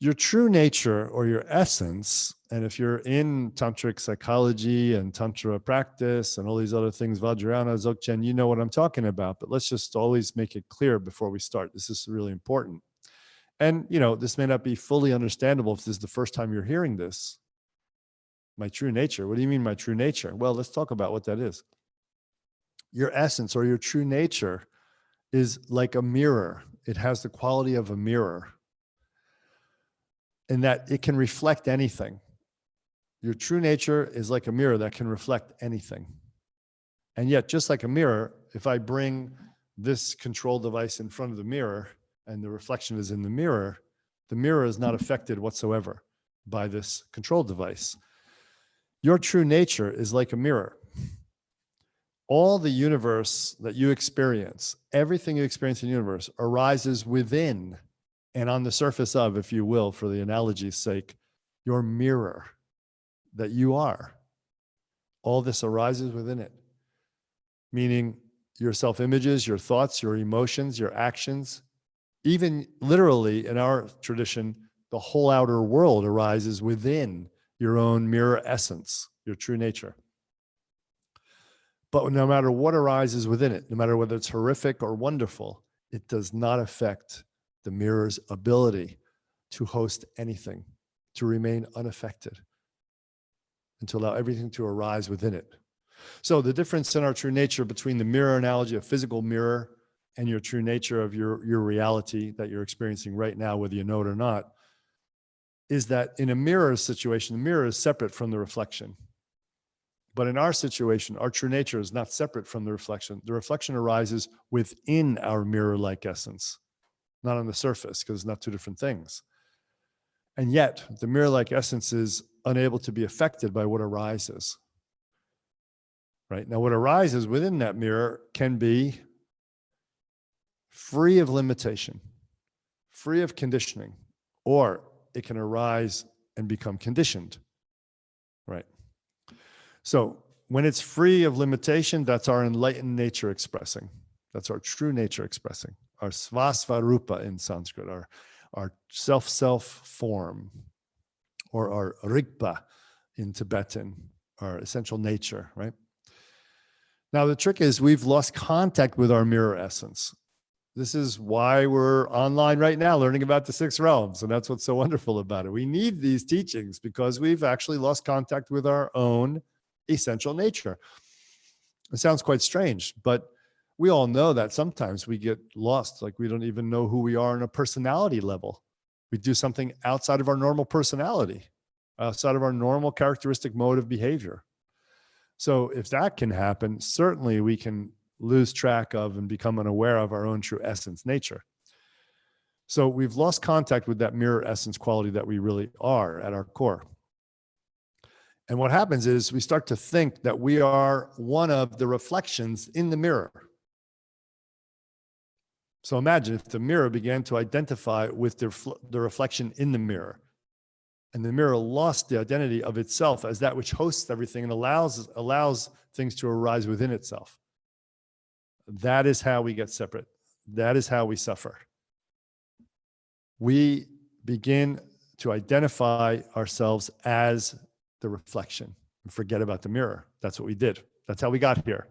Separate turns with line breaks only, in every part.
Your true nature or your essence, and if you're in tantric psychology and tantra practice and all these other things, Vajrayana, Dzogchen, you know what I'm talking about, but let's just always make it clear before we start. This is really important. And, this may not be fully understandable if this is the first time you're hearing this. My true nature. What do you mean my true nature? Well, let's talk about what that is. Your essence or your true nature is like a mirror. It has the quality of a mirror in that it can reflect anything. Your true nature is like a mirror that can reflect anything. And yet, just like a mirror, if I bring this control device in front of the mirror and the reflection is in the mirror is not affected whatsoever by this control device. Your true nature is like a mirror. All the universe that you experience, everything you experience in the universe arises within and on the surface of, if you will, for the analogy's sake, your mirror that you are. All this arises within it, meaning your self-images, your thoughts, your emotions, your actions, even literally in our tradition, the whole outer world arises within your own mirror essence, your true nature. But no matter what arises within it, no matter whether it's horrific or wonderful, it does not affect the mirror's ability to host anything, to remain unaffected, and to allow everything to arise within it. So the difference in our true nature between the mirror analogy, a physical mirror, and your true nature of your reality that you're experiencing right now, whether you know it or not, is that in a mirror situation, the mirror is separate from the reflection. But in our situation, our true nature is not separate from the reflection. The reflection arises within our mirror-like essence, not on the surface, because it's not two different things. And yet, the mirror-like essence is unable to be affected by what arises. Right? Now, what arises within that mirror can be free of limitation, free of conditioning, or it can arise and become conditioned. Right? So when it's free of limitation, that's our enlightened nature expressing. That's our true nature expressing. Our svasvarupa in Sanskrit, our self form, or our rigpa in Tibetan, our essential nature, right? Now, the trick is we've lost contact with our mirror essence. This is why we're online right now learning about the six realms. And that's what's so wonderful about it. We need these teachings because we've actually lost contact with our own essential nature. It sounds quite strange, but we all know that sometimes we get lost, like we don't even know who we are on a personality level. We do something outside of our normal personality, outside of our normal characteristic mode of behavior. So if that can happen, certainly we can lose track of and become unaware of our own true essence nature. So we've lost contact with that mirror essence quality that we really are at our core. And what happens is we start to think that we are one of the reflections in the mirror. So imagine if the mirror began to identify with the reflection in the mirror, and the mirror lost the identity of itself as that which hosts everything and allows things to arise within itself. That is how we get separate. That is how we suffer. We begin to identify ourselves as the reflection and forget about the mirror. That's what we did. That's how we got here.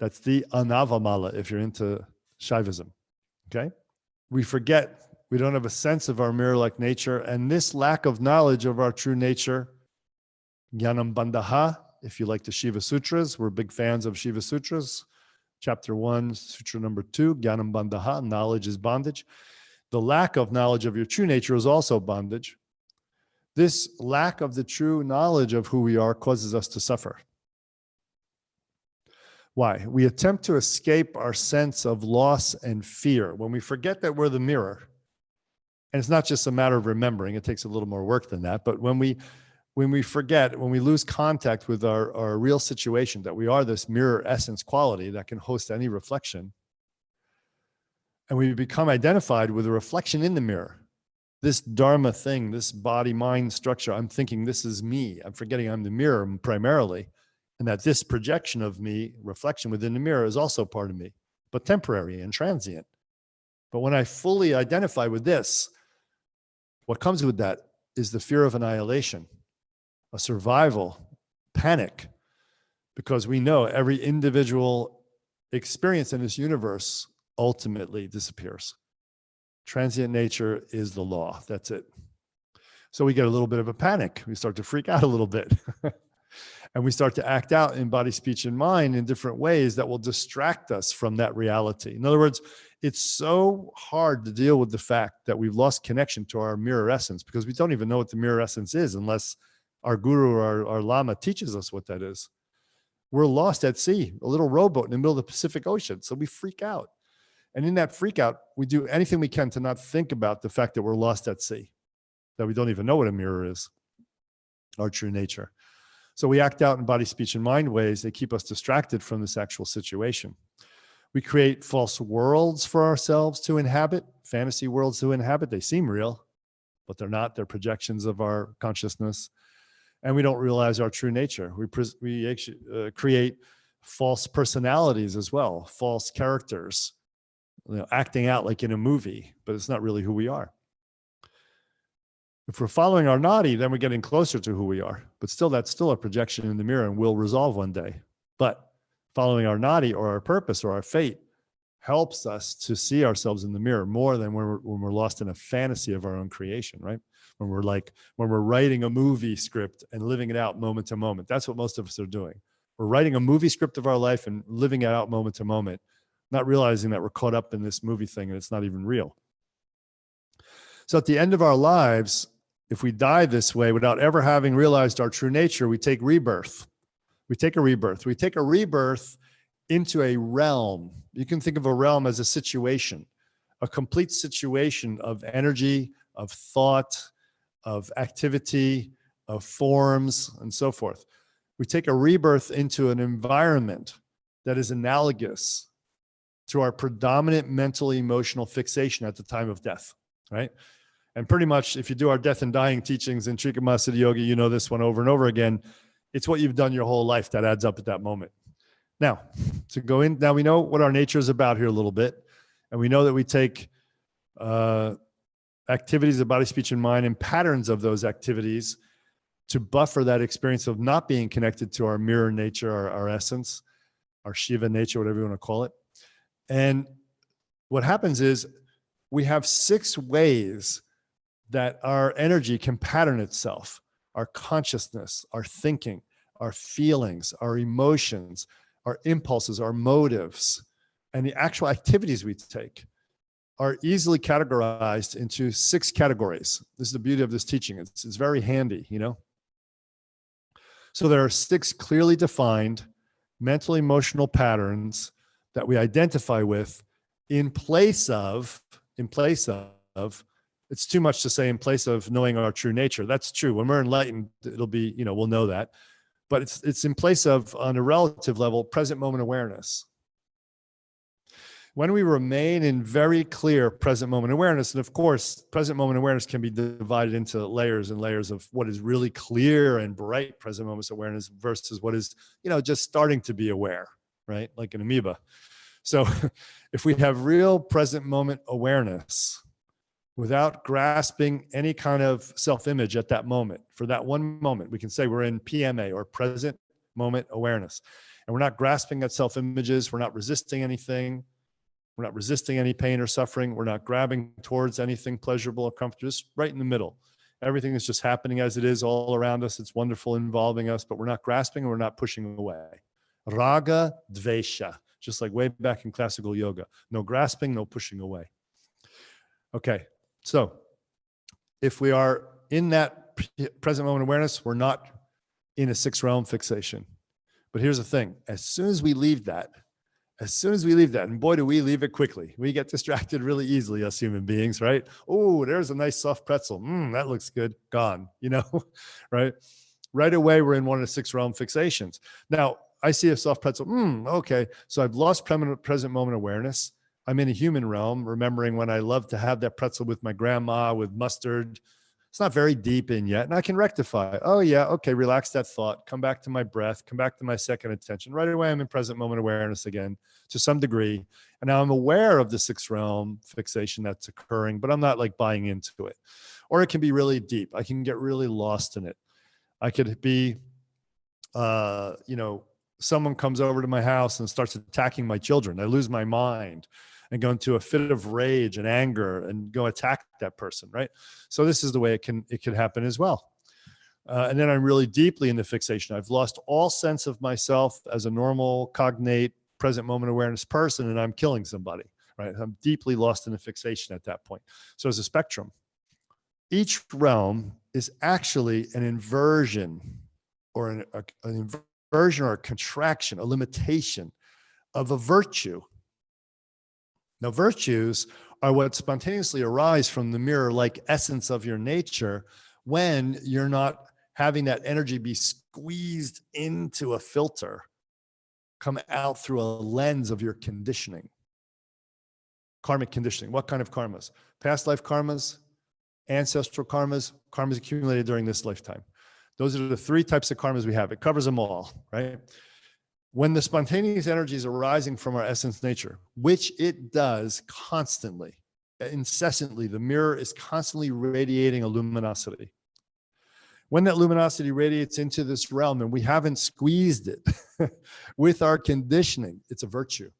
That's the anavamala if you're into Shaivism. Okay? We forget. We don't have a sense of our mirror-like nature. And this lack of knowledge of our true nature, Jnanam Bandha, if you like the Shiva Sutras, we're big fans of Shiva Sutras. Chapter 1, Sutra number 2, Jnanam Bandha, knowledge is bondage. The lack of knowledge of your true nature is also bondage. This lack of the true knowledge of who we are causes us to suffer. Why? We attempt to escape our sense of loss and fear when we forget that we're the mirror. And it's not just a matter of remembering, it takes a little more work than that. But when we forget, when we lose contact with our real situation, that we are this mirror essence quality that can host any reflection, and we become identified with a reflection in the mirror, this dharma thing, this body-mind structure, I'm thinking this is me. I'm forgetting I'm the mirror primarily, and that this projection of me, reflection within the mirror, is also part of me, but temporary and transient. But when I fully identify with this, What comes with that is the fear of annihilation, a survival, panic, because we know every individual experience in this universe ultimately disappears. Transient nature is the law. That's it. So we get a little bit of a panic. We start to freak out a little bit. And we start to act out in body, speech, and mind in different ways that will distract us from that reality. In other words, it's so hard to deal with the fact that we've lost connection to our mirror essence, because we don't even know what the mirror essence is unless our guru or our lama teaches us what that is. We're lost at sea, a little rowboat in the middle of the Pacific Ocean. So we freak out. And in that freak out, we do anything we can to not think about the fact that we're lost at sea, that we don't even know what a mirror is, our true nature. So we act out in body, speech, and mind ways that keep us distracted from this actual situation. We create false worlds for ourselves to inhabit, fantasy worlds to inhabit. They seem real, but they're not. They're projections of our consciousness. And we don't realize our true nature. We actually create false personalities as well, false characters, acting out like in a movie, but it's not really who we are. If we're following our nadi, then we're getting closer to who we are. But still, that's still a projection in the mirror and will resolve one day. But following our nadi or our purpose or our fate helps us to see ourselves in the mirror more than when we're lost in a fantasy of our own creation, right? When we're writing a movie script and living it out moment to moment. That's what most of us are doing. We're writing a movie script of our life and living it out moment to moment, not realizing that we're caught up in this movie thing and it's not even real. So at the end of our lives, if we die this way without ever having realized our true nature, we take rebirth. We take a rebirth. We take a rebirth into a realm. You can think of a realm as a situation, a complete situation of energy, of thought, of activity, of forms, and so forth. We take a rebirth into an environment that is analogous to our predominant mental emotional fixation at the time of death, right? And pretty much if you do our death and dying teachings in Trikamasa Yoga, you know this one over and over again. It's what you've done your whole life that adds up at that moment. Now, to go in, now we know what our nature is about here a little bit. And we know that we take activities of body, speech, and mind and patterns of those activities to buffer that experience of not being connected to our mirror nature, our essence, our Shiva nature, whatever you want to call it. And what happens is we have 6 ways that our energy can pattern itself: our consciousness, our thinking, our feelings, our emotions, our impulses, our motives, and the actual activities we take are easily categorized into 6 categories. This is the beauty of this teaching. It's very handy, you know? So there are 6 clearly defined mental emotional patterns that we identify with in place of, it's too much to say in place of knowing our true nature. That's true. When we're enlightened, it'll be, we'll know that. But it's in place of, on a relative level, present moment awareness. When we remain in very clear present moment awareness, and of course, present moment awareness can be divided into layers and layers of what is really clear and bright present moment awareness versus what is, just starting to be aware, right? Like an amoeba. So if we have real present moment awareness, without grasping any kind of self-image at that moment, for that one moment, we can say we're in PMA, or present moment awareness. And we're not grasping at self-images. We're not resisting anything. We're not resisting any pain or suffering. We're not grabbing towards anything pleasurable or comfortable, just right in the middle. Everything is just happening as it is all around us. It's wonderful, involving us, but we're not grasping and we're not pushing away. Raga, dvesha, just like way back in classical yoga. No grasping, no pushing away. Okay. So if we are in that present moment awareness, we're not in a 6 realm fixation. But here's the thing. As soon as we leave that, and boy, do we leave it quickly. We get distracted really easily as human beings, right? Oh, there's a nice soft pretzel. That looks good. Gone, right? Right away, we're in one of the 6 realm fixations. Now, I see a soft pretzel. Okay. So I've lost present moment awareness. I'm in a human realm, remembering when I loved to have that pretzel with my grandma with mustard, It's not very deep in yet. And I can rectify. Oh yeah. Okay. Relax that thought. Come back to my breath. Come back to my second attention. Right away, I'm in present moment awareness again to some degree. And now I'm aware of the sixth realm fixation that's occurring, but I'm not like buying into it. Or it can be really deep. I can get really lost in it. I could be, someone comes over to my house and starts attacking my children. I lose my mind and go into a fit of rage and anger and go attack that person, right? So this is the way it could happen as well. And then I'm really deeply in the fixation. I've lost all sense of myself as a normal, cognate, present moment awareness person, and I'm killing somebody, right? I'm deeply lost in the fixation at that point. So there's a spectrum. Each realm is actually an inversion or an inversion or a contraction, a limitation of a virtue. Now, virtues are what spontaneously arise from the mirror-like essence of your nature when you're not having that energy be squeezed into a filter, come out through a lens of your conditioning. Karmic conditioning. What kind of karmas? Past life karmas, ancestral karmas, karmas accumulated during this lifetime. Those are the three types of karmas we have. It covers them all, right? When the spontaneous energy is arising from our essence nature, which it does constantly, incessantly, the mirror is constantly radiating a luminosity. When that luminosity radiates into this realm and we haven't squeezed it with our conditioning, it's a virtue.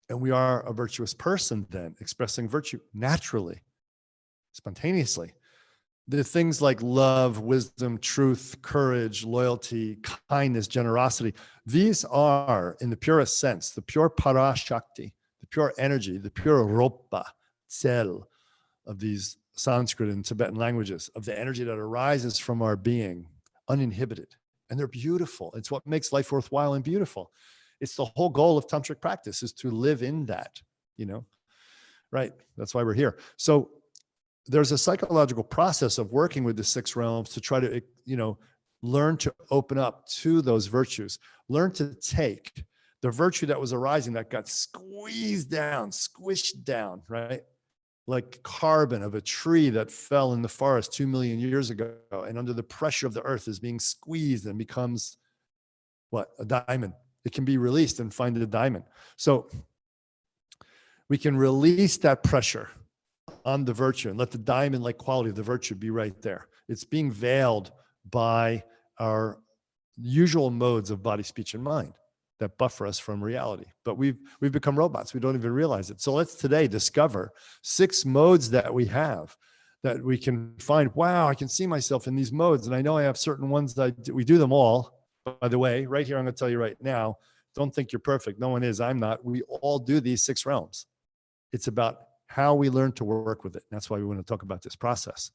And we are a virtuous person then, expressing virtue naturally, spontaneously. The things like love, wisdom, truth, courage, loyalty, kindness, generosity, these are, in the purest sense, the pure parashakti, the pure energy, the pure ropa, tsel of these Sanskrit and Tibetan languages, of the energy that arises from our being, uninhibited. And they're beautiful. It's what makes life worthwhile and beautiful. It's the whole goal of tantric practice, is to live in that, right? That's why we're here. So there's a psychological process of working with the six realms to try to, learn to open up to those virtues, learn to take the virtue that was arising that got squeezed down, squished down, right? Like carbon of a tree that fell in the forest 2 million years ago and under the pressure of the earth is being squeezed and becomes what? A diamond. It can be released and find a diamond. So we can release that pressure on the virtue and let the diamond-like quality of the virtue be right there. It's being veiled by our usual modes of body, speech, and mind that buffer us from reality. But we've become robots. We don't even realize it. So let's today discover 6 modes that we have that we can find, wow, I can see myself in these modes. And I know I have certain ones that we do them all. By the way, right here, I'm going to tell you right now, don't think you're perfect. No one is. I'm not. We all do these 6 realms. It's about how we learn to work with it. That's why we want to talk about this process.